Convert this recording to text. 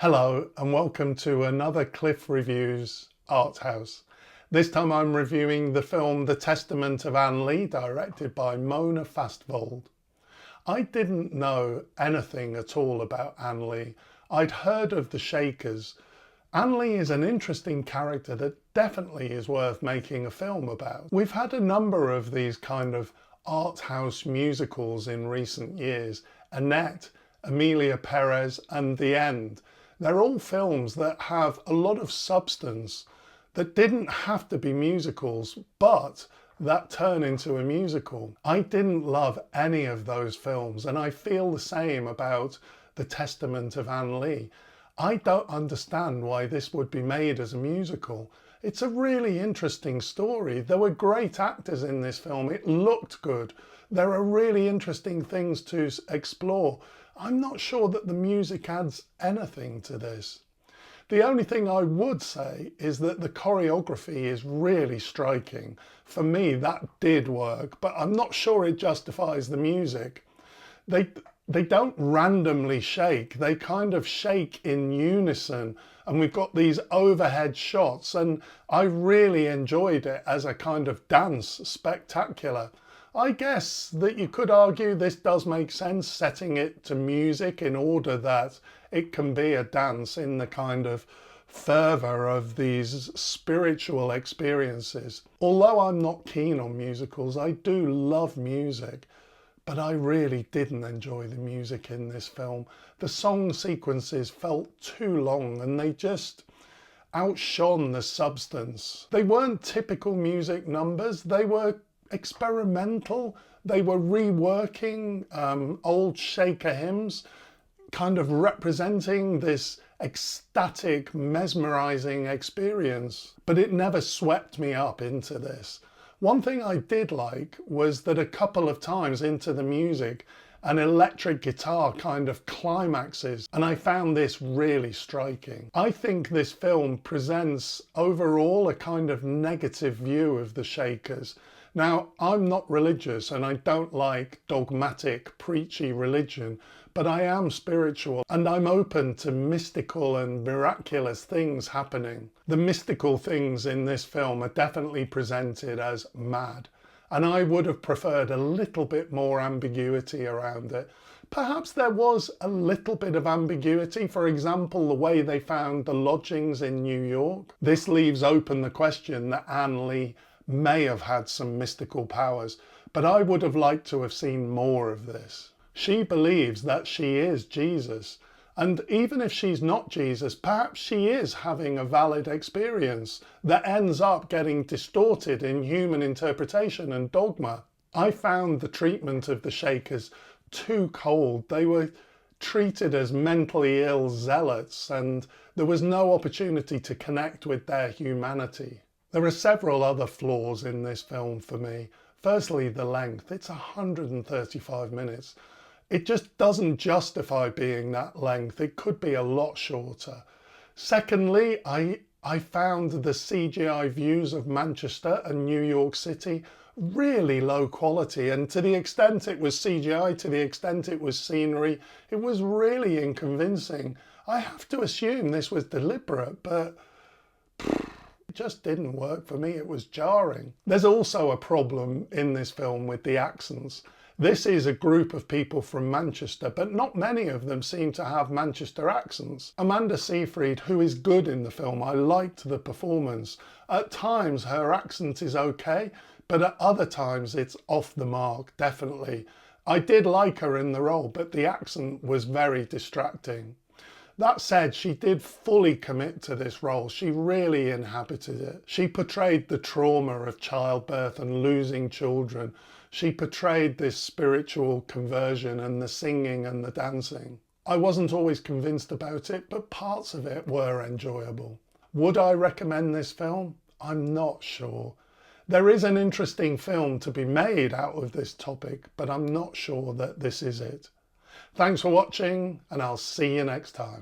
Hello and welcome to another Cliff Reviews Art House. This time I'm reviewing the film The Testament of Anne Lee, directed by Mona Fastvold. I didn't know anything at all about Anne Lee. I'd heard of the Shakers. Anne Lee is an interesting character that definitely is worth making a film about. We've had a number of these kind of art house musicals in recent years. Annette, Amelia Perez and The End. They're all films that have a lot of substance that didn't have to be musicals, but that turn into a musical. I didn't love any of those films, and I feel the same about The Testament of Anne Lee. I don't understand why this would be made as a musical. It's a really interesting story. There were great actors in this film. It looked good. There are really interesting things to explore. I'm not sure that the music adds anything to this. The only thing I would say is that the choreography is really striking. For me, that did work, but I'm not sure it justifies the music. They don't randomly shake, they kind of shake in unison, and we've got these overhead shots, and I really enjoyed it as a kind of dance spectacular. I guess that you could argue this does make sense, setting it to music in order that it can be a dance in the kind of fervour of these spiritual experiences. Although I'm not keen on musicals, I do love music. But I really didn't enjoy the music in this film. The song sequences felt too long and they just outshone the substance. They weren't typical music numbers, they were experimental. They were reworking old Shaker hymns, kind of representing this ecstatic, mesmerising experience. But it never swept me up into this. One thing I did like was that a couple of times into the music, an electric guitar kind of climaxes, and I found this really striking. I think this film presents overall a kind of negative view of the Shakers. Now, I'm not religious and I don't like dogmatic, preachy religion, but I am spiritual and I'm open to mystical and miraculous things happening. The mystical things in this film are definitely presented as mad, and I would have preferred a little bit more ambiguity around it. Perhaps there was a little bit of ambiguity, for example, the way they found the lodgings in New York. This leaves open the question that Anne Lee may have had some mystical powers, but I would have liked to have seen more of this. She believes that she is Jesus, and even if she's not Jesus, perhaps she is having a valid experience that ends up getting distorted in human interpretation and dogma. I found the treatment of the Shakers too cold. They were treated as mentally ill zealots, and there was no opportunity to connect with their humanity. There are several other flaws in this film for me. Firstly, the length. It's 135 minutes. It just doesn't justify being that length. It could be a lot shorter. Secondly, I found the CGI views of Manchester and New York City really low quality, and to the extent it was CGI, to the extent it was scenery, it was really unconvincing. I have to assume this was deliberate, but it just didn't work for me. It was jarring. There's also a problem in this film with the accents. This is a group of people from Manchester, but not many of them seem to have Manchester accents. Amanda Seyfried, who is good in the film, I liked the performance. At times her accent is okay, but at other times it's off the mark, definitely. I did like her in the role, but the accent was very distracting. That said, she did fully commit to this role. She really inhabited it. She portrayed the trauma of childbirth and losing children. She portrayed this spiritual conversion and the singing and the dancing. I wasn't always convinced about it, but parts of it were enjoyable. Would I recommend this film? I'm not sure. There is an interesting film to be made out of this topic, but I'm not sure that this is it. Thanks for watching, and I'll see you next time.